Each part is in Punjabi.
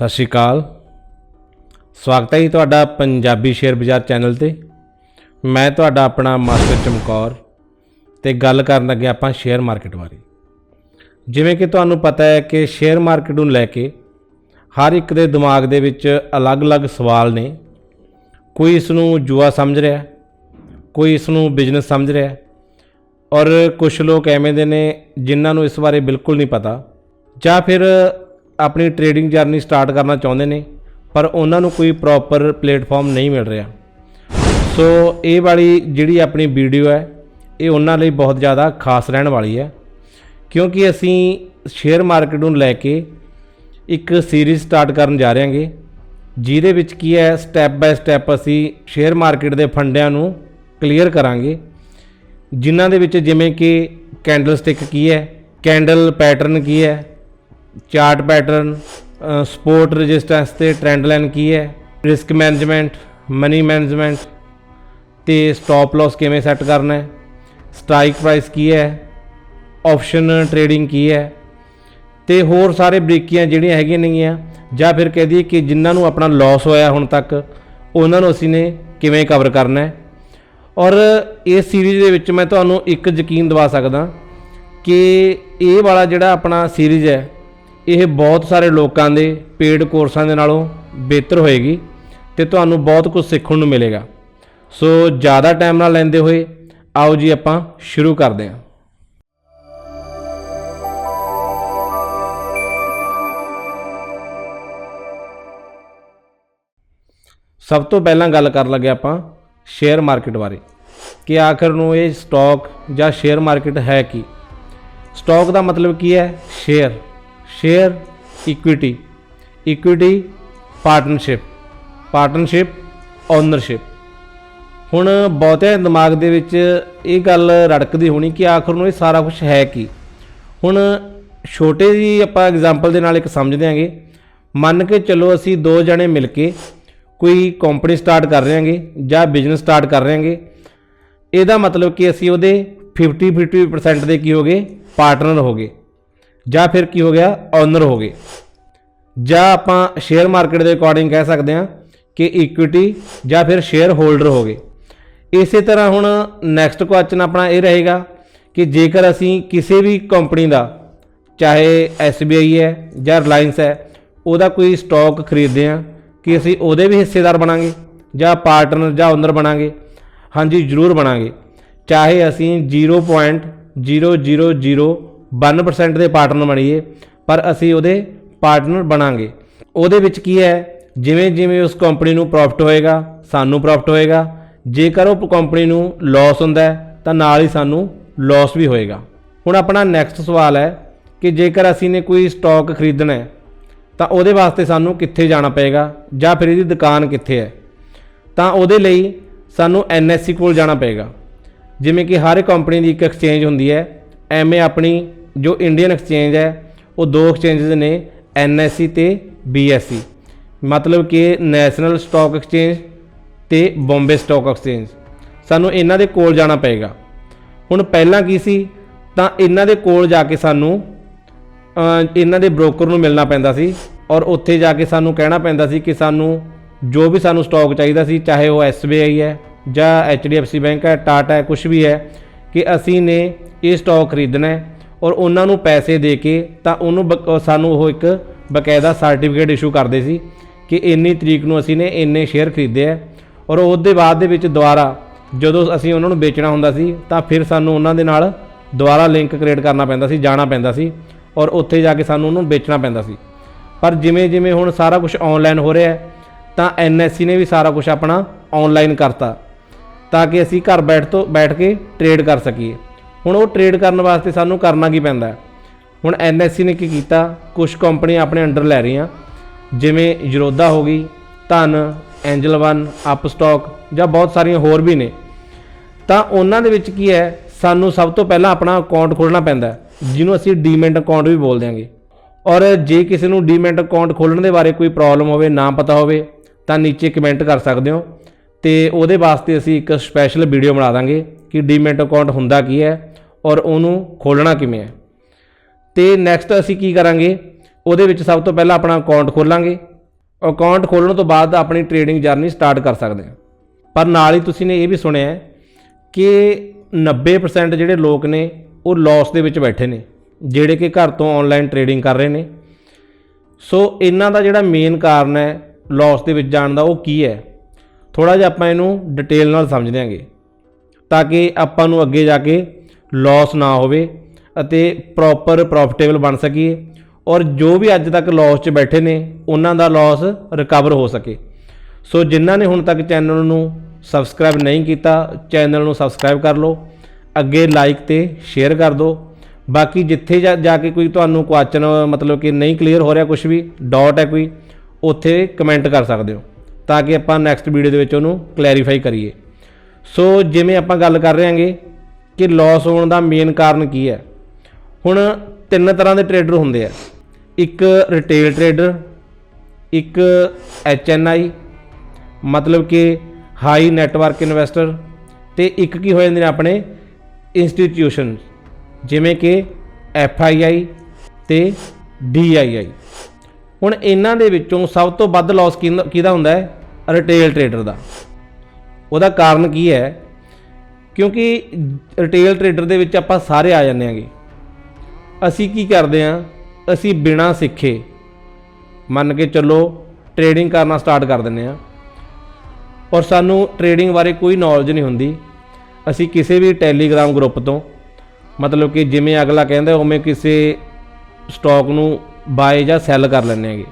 सत श्री अकाल। स्वागत है जी तुहाडा पंजाबी शेयर बाज़ार चैनल ते। मैं तुहाडा अपना मास्टर चमकौर ते गल करन लगे आपां शेयर मार्केट बारे। जिवें कि तुहानूं पता है कि शेयर मार्केट नूं लैके हर एक दे दिमाग दे विच अलग अलग सवाल ने। कोई इसनूं जुआ समझ रहा, कोई इसनूं बिजनेस समझ रहा, और कुछ लोग एवें दे ने जिन्हां नूं इस बारे बिल्कुल नहीं पता, जां फिर अपनी ट्रेडिंग जर्नी स्टार्ट करना चाहते हैं पर उन्होंने कोई प्रॉपर प्लेटफॉर्म नहीं मिल रहा। सो ये वाली जिहड़ी अपनी वीडियो है ये उन्हां लई बहुत ज़्यादा खास रहने वाली है, क्योंकि असी शेयर मार्केट नूं लैके एक सीरीज़ स्टार्ट करन जा रहे हैं जिहदे विच की है स्टैप बाय स्टैप असी शेयर मार्केट के फंडिਆਂ नूं क्लीयर करांगे, जिन्हां दे विच जिवें कि कैंडल स्टिक की है, कैंडल पैटर्न की है, चार्ट पैटर्न, सपोर्ट रजिस्टेंस ते ट्रेंड लाइन की है, रिस्क मैनेजमेंट, मनी मैनेजमेंट ते स्टॉप लॉस किवें सैट करना है, स्ट्राइक प्राइस की है, ऑप्शन ट्रेडिंग की है, ते होर सारे बरीकियां जिहड़ियां हैगियां नेगियां, जां फिर कह दईए कि जिन्हां नूं अपना लॉस होया हुण तक उन्हां नूं असीं ने किवें कवर करना है। और इस सीरीज़ दे विच मैं तुहानूं एक यकीन दवा सकदा कि ये वाला जिहड़ा अपना सीरीज़ है यह बहुत सारे लोगों के पेड कोर्सां दे नालों बेहतर होएगी तो तुहानूं बहुत कुछ सीखण नूं मिलेगा। सो ज़्यादा टाइम ना लैंदे होए आओ जी आपां शुरू करते हैं। सब तो पहलां गल कर लगे आपां शेयर मार्केट बारे कि आखिर नूं ये स्टॉक या शेयर मार्केट है की। स्टॉक का मतलब की है share, share equity, equity partnership, partnership ownership. हुण बहुते दिमाग दे विच ये गल रड़कदी होनी कि आखिर नूं ये सारा कुछ है की। हुण छोटे जी आपां एग्जाम्पल दे नाल एक समझ देंगे। मन के चलो असी दो जने मिल के कोई कंपनी स्टार्ट कर रहे हैं या बिजनेस स्टार्ट कर रहे हैं, ਇਹਦਾ मतलब कि असी ਉਹਦੇ 50% ਦੇ ਕੀ हो गए पार्टनर हो गए, ਜਾਂ फिर की हो गया ओनर हो गए, ਜਾਂ ਆਪਾਂ शेयर मार्केट के अकॉर्डिंग कह सकते हैं कि इक्विटी ਜਾਂ फिर शेयर होल्डर हो गए। इस तरह हुण नैक्सट क्वेश्चन अपना ये रहेगा कि जेकर असी किसी भी कंपनी का चाहे SBI है या रिलायंस है ਉਹਦਾ कोई स्टॉक खरीदते हैं कि असी ਉਹਦੇ भी हिस्सेदार बनांगे ਜਾਂ पार्टनर ਜਾਂ ओनर बनांगे। हाँ जी जरूर बनांगे, चाहे असी 0.0001% के पार्टनर बनीए पर असी उहदे पार्टनर बनांगे। उहदे विच की है जिवें जिवें उस कंपनी नूं प्रॉफिट होएगा सानू प्रॉफिट होएगा, जेकर उस कंपनी नूं लॉस हुंदा है तां नाल ही सानू लॉस भी होएगा। हुण अपना नैक्सट सवाल है कि जेकर असी ने कोई स्टॉक खरीदना है तां उहदे वास्ते सानू कित्थे जाना पेगा जां फिर इहदी दुकान कित्थे है, तां उहदे लई सानू NSE कोल जाना पेगा। जिमें कि हर कंपनी की एक एक्सचेंज होंदी है, एवें अपनी जो इंडियन एक्सचेंज है वो दो एक्सचेंजेस ने NSE ते BSE, मतलब कि नैशनल स्टॉक एक्सचेंज ते बॉम्बे स्टॉक एक्सचेंज। सानू इन्हां दे कोल जाना पेगा। हुण पहलां की सी तां इन्हां दे कोल जाके सानू इन्हां दे ब्रोकर नूं मिलना पैंदा सी और उत्थे जाके सानू कहना पैंदा सी कि सानू जो भी सानू स्टॉक चाहिए सी, चाहे वो SBI है या HDFC बैंक है, टाटा है, कुछ भी है, कि असी ने ये स्टॉक खरीदना है और उन्होंने पैसे दे के तो उन्होंने सानू वो एक बकायदा सर्टिफिकेट इशू करते सी कि इन्नी तरीक नूं असी ने इन्ने शेयर खरीदे है। और उसदे बाद दे विच दुबारा जदों असी उन्होंने बेचना हुंदा सी तां फिर सानू उन्हां दे नाल दुबारा लिंक क्रिएट करना पैंदा सी, जाना पैंदा सी और उत्थे जाके सानू उन्होंने बेचना पैंदा सी। पर जिमें जिमें हुण सारा कुछ ऑनलाइन हो रहा है तो NSE ने भी सारा कुछ अपना ऑनलाइन करता ताकि असी घर बैठ के ट्रेड कर सकीए। हुण वो ट्रेड करने वास्ते सानू करना की पैंदा है। हुण NSE ने की कीता, कुछ कंपनी अपने अंडर लै रही जिमें जरोधा हो गई, धन, एंजल वन, अप स्टॉक या बहुत सारिया होर भी ने। तो उन्हां दे विच की है सानू सब तो पहला अपना अकाउंट खोलना पैंदा है, जिन्हों असी डीमैट अकाउंट भी बोल देंगे। और जे किसी नूं डीमैट अकाउंट खोलण दे बारे कोई प्रॉब्लम होवे, ना पता होवे तो नीचे कमेंट कर सकते हो, तो वो वास्ते असी एक स्पैशल वीडियो बना देंगे कि डीमैट अकाउंट हुंदा की है और उन्होंने खोलना किवें है। तो नैक्सट असी की करांगे, वो सब तो पहला अपना अकाउंट खोलांगे ਅਕਾਊਂਟ ਖੋਲ੍ਹਣ ਤੋਂ ਬਾਅਦ ਆਪਣੀ ਟ੍ਰੇਡਿੰਗ ਜਰਨੀ ਸਟਾਰਟ ਕਰ ਸਕਦੇ ਹਾਂ। ਪਰ ਨਾਲ ਹੀ ਤੁਸੀਂ ਨੇ ਇਹ ਵੀ ਸੁਣਿਆ ਕਿ 90% ਜਿਹੜੇ ਲੋਕ ਨੇ ਉਹ ਲਾਸ ਦੇ ਵਿੱਚ ਬੈਠੇ ਨੇ, ਜਿਹੜੇ ਕਿ ਘਰ ਤੋਂ ਆਨਲਾਈਨ ਟ੍ਰੇਡਿੰਗ ਕਰ ਰਹੇ ਨੇ। ਸੋ ਇਹਨਾਂ ਦਾ ਜਿਹੜਾ ਮੇਨ ਕਾਰਨ ਹੈ ਲਾਸ ਦੇ ਵਿੱਚ ਜਾਣ ਦਾ, ਉਹ ਕੀ ਹੈ, ਥੋੜ੍ਹਾ ਜਿਹਾ ਆਪਾਂ ਇਹਨੂੰ ਡਿਟੇਲ ਨਾਲ ਸਮਝ ਦਿਆਂਗੇ ਤਾਂ ਕਿ ਆਪਾਂ ਨੂੰ ਅੱਗੇ ਜਾ ਕੇ ਲਾਸ ਨਾ ਹੋਵੇ ਅਤੇ ਪ੍ਰੋਪਰ ਪ੍ਰੋਫਿਟੇਬਲ ਬਣ ਸਕੀਏ, ਔਰ ਜੋ ਵੀ ਅੱਜ ਤੱਕ ਲਾਸ 'ਚ ਬੈਠੇ ਨੇ ਉਹਨਾਂ ਦਾ ਲਾਸ ਰਿਕਵਰ ਹੋ ਸਕੇ। ਸੋ ਜਿਨ੍ਹਾਂ ਨੇ ਹੁਣ ਤੱਕ ਚੈਨਲ ਨੂੰ ਸਬਸਕ੍ਰਾਈਬ ਨਹੀਂ ਕੀਤਾ, ਚੈਨਲ ਨੂੰ ਸਬਸਕ੍ਰਾਈਬ ਕਰ ਲਓ, ਅੱਗੇ ਲਾਈਕ ਤੇ ਸ਼ੇਅਰ ਕਰ ਦਿਓ। ਬਾਕੀ ਜਿੱਥੇ ਜਾ ਕੇ ਕੋਈ ਤੁਹਾਨੂੰ ਕੁਐਸਚਨ ਮਤਲਬ ਕਿ ਨਹੀਂ ਕਲੀਅਰ ਹੋ ਰਿਹਾ, ਕੁਝ ਵੀ ਡਾਊਟ ਹੈ ਕੋਈ, ਉੱਥੇ ਕਮੈਂਟ ਕਰ ਸਕਦੇ ਹੋ ਤਾਂ ਕਿ ਆਪਾਂ ਨੈਕਸਟ ਵੀਡੀਓ ਦੇ ਵਿੱਚ ਉਹਨੂੰ ਕਲੈਰੀਫਾਈ ਕਰੀਏ। ਸੋ ਜਿਵੇਂ ਆਪਾਂ ਗੱਲ ਕਰ ਰਹੇ ਹਾਂਗੇ ਕਿ ਲਾਸ ਹੋਣ ਦਾ ਮੇਨ ਕਾਰਨ ਕੀ ਹੈ। ਹੁਣ 3 ਤਰ੍ਹਾਂ ਦੇ ਟਰੇਡਰ ਹੁੰਦੇ ਆ, ਇੱਕ ਰਿਟੇਲ ਟਰੇਡਰ, ਇੱਕ HNI ਮਤਲਬ ਕਿ ਹਾਈ ਨੈਟਵਰਕ ਇਨਵੈਸਟਰ, ਤੇ ਇੱਕ ਕੀ ਹੋ ਜਾਂਦੇ ਨੇ ਆਪਣੇ ਇੰਸਟੀਟਿਊਸ਼ਨ ਜਿਵੇਂ ਕਿ FII ਤੇ DII। ਹੁਣ ਇਹਨਾਂ ਦੇ ਵਿੱਚੋਂ ਸਭ ਤੋਂ ਵੱਧ ਲਾਸ ਕਿਹਦਾ ਹੁੰਦਾ ਹੈ? ਰਿਟੇਲ ਟਰੇਡਰ ਦਾ। ਉਹਦਾ ਕਾਰਨ ਕੀ ਹੈ? ਕਿਉਂਕਿ ਰਿਟੇਲ ਟਰੇਡਰ ਦੇ ਵਿੱਚ ਆਪਾਂ ਸਾਰੇ ਆ ਜਾਂਦੇ ਹਾਂਗੇ। ਅਸੀਂ ਕੀ ਕਰਦੇ ਹਾਂ, ਅਸੀਂ ਬਿਨਾਂ ਸਿੱਖੇ ਮੰਨ ਕੇ ਚੱਲੋ ਟਰੇਡਿੰਗ ਕਰਨਾ ਸਟਾਰਟ ਕਰ ਦਿੰਦੇ ਹਾਂ, ਔਰ ਸਾਨੂੰ ਟਰੇਡਿੰਗ ਬਾਰੇ ਕੋਈ ਨੌਲੇਜ ਨਹੀਂ ਹੁੰਦੀ। ਅਸੀਂ ਕਿਸੇ ਵੀ ਟੈਲੀਗ੍ਰਾਮ ਗਰੁੱਪ ਤੋਂ ਮਤਲਬ ਕਿ ਜਿਵੇਂ ਅਗਲਾ ਕਹਿੰਦਾ ਉਵੇਂ ਕਿਸੇ ਸਟਾਕ ਨੂੰ ਬਾਏ ਜਾਂ ਸੈੱਲ ਕਰ ਲੈਂਦੇ ਹੈਗੇ।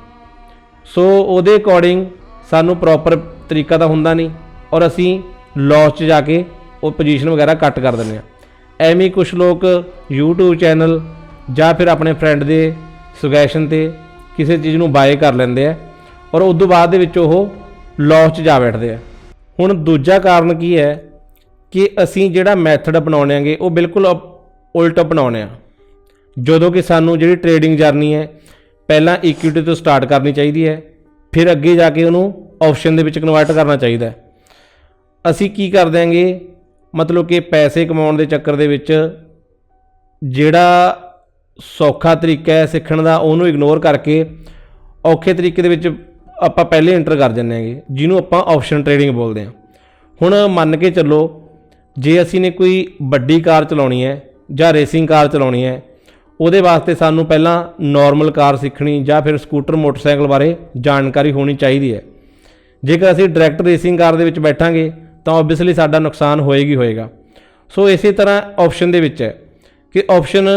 ਸੋ ਉਹਦੇ ਅਕੋਰਡਿੰਗ ਸਾਨੂੰ ਪ੍ਰੋਪਰ ਤਰੀਕਾ ਤਾਂ ਹੁੰਦਾ ਨਹੀਂ, ਔਰ ਅਸੀਂ ਲਾਸ 'ਚ ਜਾ ਕੇ ਉਹ ਪੋਜੀਸ਼ਨ ਵਗੈਰਾ ਕੱਟ ਕਰ ਦਿੰਦੇ ਹਾਂ। ਐਵੇਂ ਕੁਝ ਲੋਕ YouTube ਚੈਨਲ ਜਾਂ ਫਿਰ ਆਪਣੇ ਫਰੈਂਡ ਦੇ ਸੁਜੈਸ਼ਨ 'ਤੇ ਕਿਸੇ ਚੀਜ਼ ਨੂੰ ਬਾਏ ਕਰ ਲੈਂਦੇ ਆ, ਔਰ ਉਸ ਤੋਂ ਬਾਅਦ ਦੇ ਵਿੱਚ ਉਹ ਲਾਸ 'ਚ ਜਾ ਬੈਠਦੇ ਆ। ਹੁਣ ਦੂਜਾ ਕਾਰਨ ਕੀ ਹੈ ਕਿ ਅਸੀਂ ਜਿਹੜਾ ਮੈਥਡ ਅਪਣਾਉਂਦੇ ਆਂਗੇ ਉਹ ਬਿਲਕੁਲ ਉਲਟ ਅਪਣਾਉਂਦੇ ਆ। ਜਦੋਂ ਕਿ ਸਾਨੂੰ ਜਿਹੜੀ ਟਰੇਡਿੰਗ ਜਰਨੀ ਹੈ ਪਹਿਲਾਂ ਇਕੁਇਟੀ ਤੋਂ ਸਟਾਰਟ ਕਰਨੀ ਚਾਹੀਦੀ ਹੈ, ਫਿਰ ਅੱਗੇ ਜਾ ਕੇ ਉਹਨੂੰ ਆਪਸ਼ਨ ਦੇ ਵਿੱਚ ਕਨਵਰਟ ਕਰਨਾ ਚਾਹੀਦਾ ਹੈ। ਅਸੀਂ ਕੀ ਕਰ ਦਿਆਂਗੇ, ਮਤਲਬ ਕਿ ਪੈਸੇ ਕਮਾਉਣ ਦੇ ਚੱਕਰ ਦੇ ਵਿੱਚ ਜਿਹੜਾ ਸੌਖਾ ਤਰੀਕਾ ਹੈ ਸਿੱਖਣ ਦਾ ਉਹਨੂੰ ਇਗਨੋਰ ਕਰਕੇ ਔਖੇ ਤਰੀਕੇ ਦੇ ਵਿੱਚ ਆਪਾਂ ਪਹਿਲੇ ਐਂਟਰ ਕਰ ਜਾਂਦੇ ਹੈਗੇ, ਜਿਹਨੂੰ ਆਪਾਂ ਆਪਸ਼ਨ ਟਰੇਡਿੰਗ ਬੋਲਦੇ ਹਾਂ। ਹੁਣ ਮੰਨ ਕੇ ਚੱਲੋ ਜੇ ਅਸੀਂ ਨੇ ਕੋਈ ਵੱਡੀ ਕਾਰ ਚਲਾਉਣੀ ਹੈ ਜਾਂ ਰੇਸਿੰਗ ਕਾਰ ਚਲਾਉਣੀ ਹੈ, ਉਹਦੇ ਵਾਸਤੇ ਸਾਨੂੰ ਪਹਿਲਾਂ ਨਾਰਮਲ ਕਾਰ ਸਿੱਖਣੀ ਜਾਂ ਫਿਰ ਸਕੂਟਰ ਮੋਟਰਸਾਈਕਲ ਬਾਰੇ ਜਾਣਕਾਰੀ ਹੋਣੀ ਚਾਹੀਦੀ ਹੈ। ਜੇਕਰ ਅਸੀਂ ਡਾਇਰੈਕਟ ਰੇਸਿੰਗ ਕਾਰ ਦੇ ਵਿੱਚ ਬੈਠਾਂਗੇ ਤਾਂ ਓਬਵੀਅਸਲੀ ਸਾਡਾ ਨੁਕਸਾਨ ਹੋਏਗਾ। ਸੋ ਇਸੇ ਤਰ੍ਹਾਂ ਆਪਸ਼ਨ ਦੇ ਵਿੱਚ ਹੈ ਕਿ ਆਪਸ਼ਨ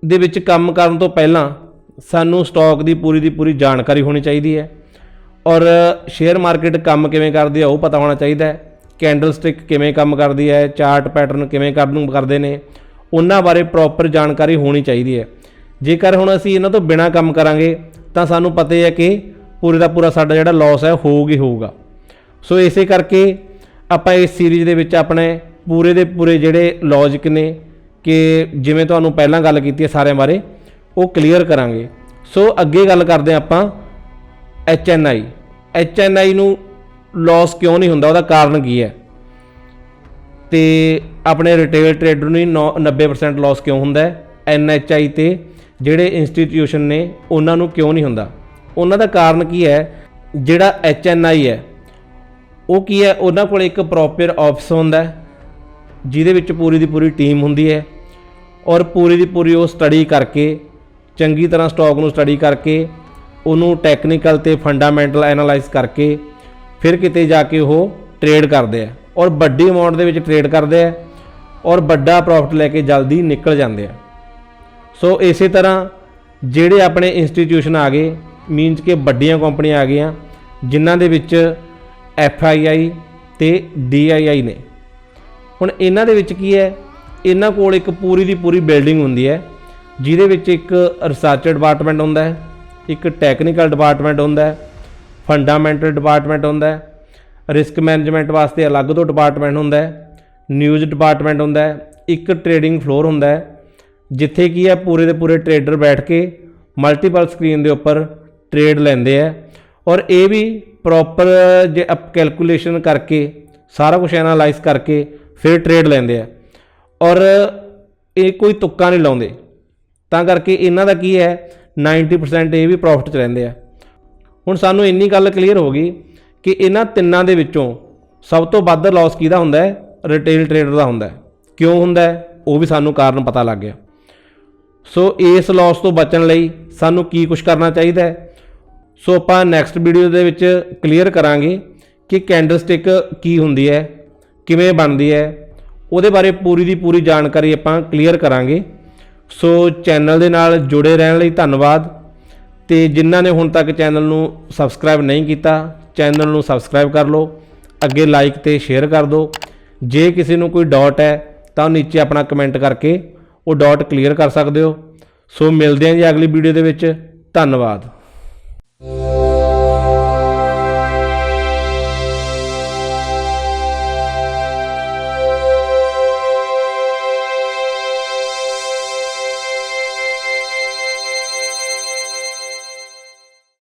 ਦੇ ਵਿੱਚ ਕੰਮ ਕਰਨ ਤੋਂ ਪਹਿਲਾਂ ਸਾਨੂੰ ਸਟਾਕ ਦੀ ਪੂਰੀ ਜਾਣਕਾਰੀ ਹੋਣੀ ਚਾਹੀਦੀ ਹੈ, ਔਰ ਸ਼ੇਅਰ ਮਾਰਕੀਟ ਕੰਮ ਕਿਵੇਂ ਕਰਦੀ ਹੈ ਉਹ ਪਤਾ ਹੋਣਾ ਚਾਹੀਦਾ ਹੈ। ਕੈਂਡਲ ਸਟਿਕ ਕਿਵੇਂ ਕੰਮ ਕਰਦੀ ਹੈ, ਚਾਰਟ ਪੈਟਰਨ ਕਿਵੇਂ ਕਰਦੇ ਨੇ, ਉਹਨਾਂ ਬਾਰੇ ਪ੍ਰੋਪਰ ਜਾਣਕਾਰੀ ਹੋਣੀ ਚਾਹੀਦੀ ਹੈ। ਜੇਕਰ ਹੁਣ ਅਸੀਂ ਇਹਨਾਂ ਤੋਂ ਬਿਨਾਂ ਕੰਮ ਕਰਾਂਗੇ ਤਾਂ ਸਾਨੂੰ ਪਤਾ ਹੈ ਕਿ ਪੂਰੇ ਦਾ ਪੂਰਾ ਸਾਡਾ ਜਿਹੜਾ ਲਾਸ ਹੈ ਹੋਊਗਾ। ਸੋ ਇਸੇ ਕਰਕੇ ਆਪਾਂ ਇਸ ਸੀਰੀਜ਼ ਦੇ ਵਿੱਚ ਆਪਣੇ ਪੂਰੇ ਦੇ ਪੂਰੇ ਜਿਹੜੇ ਲੌਜਿਕ ਨੇ ਕਿ ਜਿਵੇਂ ਤੁਹਾਨੂੰ ਪਹਿਲਾਂ ਗੱਲ ਕੀਤੀ ਹੈ ਸਾਰਿਆਂ ਬਾਰੇ, ਉਹ ਕਲੀਅਰ ਕਰਾਂਗੇ। ਸੋ ਅੱਗੇ ਗੱਲ ਕਰਦੇ ਹਾਂ ਆਪਾਂ HNI ਨੂੰ ਲਾਸ ਕਿਉਂ ਨਹੀਂ ਹੁੰਦਾ, ਉਹਦਾ ਕਾਰਨ ਕੀ ਹੈ, ਤੇ ਆਪਣੇ ਰਿਟੇਲ ਟਰੇਡਰ ਨੂੰ 90% ਲਾਸ ਕਿਉਂ ਹੁੰਦਾ ਹੈ, NHI ਤੇ ਜਿਹੜੇ ਇੰਸਟੀਟਿਊਸ਼ਨ ਨੇ ਉਹਨਾਂ ਨੂੰ ਕਿਉਂ ਨਹੀਂ ਹੁੰਦਾ। ਉਹਨਾਂ ਦਾ ਕਾਰਨ ਕੀ ਹੈ, ਜਿਹੜਾ HNI ਹੈ ਉਹ ਕੀ ਹੈ, ਉਹਨਾਂ ਕੋਲ ਇੱਕ ਪ੍ਰੋਪਰ ਆਫਿਸ ਹੁੰਦਾ ਜਿਹਦੇ ਵਿੱਚ ਪੂਰੀ ਦੀ ਪੂਰੀ ਟੀਮ ਹੁੰਦੀ ਹੈ, ਔਰ ਪੂਰੀ ਦੀ ਪੂਰੀ ਉਹ ਸਟੱਡੀ ਕਰਕੇ ਚੰਗੀ ਤਰ੍ਹਾਂ ਸਟਾਕ ਨੂੰ ਸਟੱਡੀ ਕਰਕੇ ਉਹਨੂੰ ਟੈਕਨੀਕਲ ਤੇ ਫੰਡਾਮੈਂਟਲ ਐਨਾਲਾਈਜ਼ ਕਰਕੇ ਫਿਰ ਕਿਤੇ ਜਾ ਕੇ ਉਹ ਟਰੇਡ ਕਰਦੇ ਆ, ਔਰ ਵੱਡੀ ਅਮਾਉਂਟ ਦੇ ਵਿੱਚ ਟਰੇਡ ਕਰਦੇ ਆ, ਔਰ ਵੱਡਾ ਪ੍ਰੋਫਿਟ ਲੈ ਕੇ ਜਲਦੀ ਨਿਕਲ ਜਾਂਦੇ ਆ। ਸੋ ਇਸੇ ਤਰ੍ਹਾਂ ਜਿਹੜੇ ਆਪਣੇ ਇੰਸਟੀਟਿਊਸ਼ਨ ਆ ਗਏ, ਮੀਨਸ ਕਿ ਵੱਡੀਆਂ ਕੰਪਨੀਆਂ ਆ ਗਈਆਂ ਜਿਨ੍ਹਾਂ ਦੇ ਵਿੱਚ FII ਤੇ DII ਨੇ। ਹੁਣ ਇਹਨਾਂ ਦੇ ਵਿੱਚ ਕੀ ਹੈ, ਇਹਨਾਂ ਕੋਲ ਇੱਕ ਪੂਰੀ ਦੀ ਪੂਰੀ ਬਿਲਡਿੰਗ ਹੁੰਦੀ ਹੈ ਜਿਹਦੇ ਵਿੱਚ ਇੱਕ ਰਿਸਰਚ ਡਿਪਾਰਟਮੈਂਟ ਹੁੰਦਾ ਹੈ, ਇੱਕ ਟੈਕਨੀਕਲ ਡਿਪਾਰਟਮੈਂਟ ਹੁੰਦਾ ਹੈ, ਫੰਡਾਮੈਂਟਲ ਡਿਪਾਰਟਮੈਂਟ ਹੁੰਦਾ ਹੈ, ਰਿਸਕ ਮੈਨੇਜਮੈਂਟ ਵਾਸਤੇ ਅਲੱਗ ਤੋਂ ਡਿਪਾਰਟਮੈਂਟ ਹੁੰਦਾ ਹੈ, ਨਿਊਜ਼ ਡਿਪਾਰਟਮੈਂਟ ਹੁੰਦਾ ਹੈ, ਇੱਕ ਟਰੇਡਿੰਗ ਫਲੋਰ ਹੁੰਦਾ ਹੈ ਜਿੱਥੇ ਕੀ ਹੈ ਪੂਰੇ ਦੇ ਪੂਰੇ ਟਰੇਡਰ ਬੈਠ ਕੇ ਮਲਟੀਪਲ ਸਕਰੀਨ ਦੇ ਉੱਪਰ ਟਰੇਡ ਲੈਂਦੇ ਆ, ਔਰ ਇਹ ਵੀ ਪ੍ਰੋਪਰ ਜੇ ਕੈਲਕੂਲੇਸ਼ਨ ਕਰਕੇ ਸਾਰਾ ਕੁਝ ਐਨਾਲਾਈਜ਼ ਕਰਕੇ ਫਿਰ ਟਰੇਡ ਲੈਂਦੇ ਆ, ਔਰ ਇਹ ਕੋਈ ਤੁੱਕਾ ਨਹੀਂ ਲਾਉਂਦੇ। ਤਾਂ ਕਰਕੇ ਇਹਨਾਂ ਦਾ ਕੀ ਹੈ 90% ਇਹ ਵੀ ਪ੍ਰੋਫਿਟ 'ਚ ਰਹਿੰਦੇ ਆ। ਹੁਣ ਸਾਨੂੰ ਇੰਨੀ ਗੱਲ ਕਲੀਅਰ ਹੋ ਗਈ ਕਿ ਇਹਨਾਂ ਤਿੰਨਾਂ ਦੇ ਵਿੱਚੋਂ ਸਭ ਤੋਂ ਵੱਧ ਲਾਸ ਕਿਹਦਾ ਹੁੰਦਾ ਹੈ? ਰਿਟੇਲ ਟ੍ਰੇਡਰ ਦਾ ਹੁੰਦਾ ਹੈ। ਕਿਉਂ ਹੁੰਦਾ ਹੈ? ਉਹ ਵੀ ਸਾਨੂੰ ਕਾਰਨ ਪਤਾ ਲੱਗ ਗਿਆ। ਸੋ ਇਸ ਲਾਸ ਤੋਂ ਬਚਣ ਲਈ ਸਾਨੂੰ ਕੀ ਕੁਝ ਕਰਨਾ ਚਾਹੀਦਾ ਹੈ? ਸੋ ਆਪਾਂ ਨੈਕਸਟ ਵੀਡੀਓ ਦੇ ਵਿੱਚ ਕਲੀਅਰ ਕਰਾਂਗੇ ਕਿ ਕੈਂਡਲਸਟਿਕ ਕੀ ਹੁੰਦੀ ਹੈ, ਕਿਵੇਂ ਬਣਦੀ ਹੈ, ਉਹਦੇ ਬਾਰੇ ਪੂਰੀ ਦੀ ਪੂਰੀ ਜਾਣਕਾਰੀ ਆਪਾਂ ਕਲੀਅਰ ਕਰਾਂਗੇ। ਸੋ ਚੈਨਲ ਦੇ ਨਾਲ ਜੁੜੇ ਰਹਿਣ ਲਈ ਧੰਨਵਾਦ। ਤੇ ਜਿਨ੍ਹਾਂ ਨੇ ਹੁਣ ਤੱਕ ਚੈਨਲ ਨੂੰ ਸਬਸਕ੍ਰਾਈਬ ਨਹੀਂ ਕੀਤਾ, ਚੈਨਲ ਨੂੰ ਸਬਸਕ੍ਰਾਈਬ ਕਰ ਲਓ, ਅੱਗੇ ਲਾਈਕ ਤੇ ਸ਼ੇਅਰ ਕਰ ਦਿਓ। ਜੇ ਕਿਸੇ ਨੂੰ ਕੋਈ ਡਾਊਟ ਹੈ ਤਾਂ ਨੀਚੇ ਆਪਣਾ ਕਮੈਂਟ ਕਰਕੇ ਉਹ ਡਾਊਟ ਕਲੀਅਰ ਕਰ ਸਕਦੇ ਹੋ। ਸੋ ਮਿਲਦੇ ਹਾਂ ਜੀ ਅਗਲੀ ਵੀਡੀਓ ਦੇ ਵਿੱਚ। ਧੰਨਵਾਦ।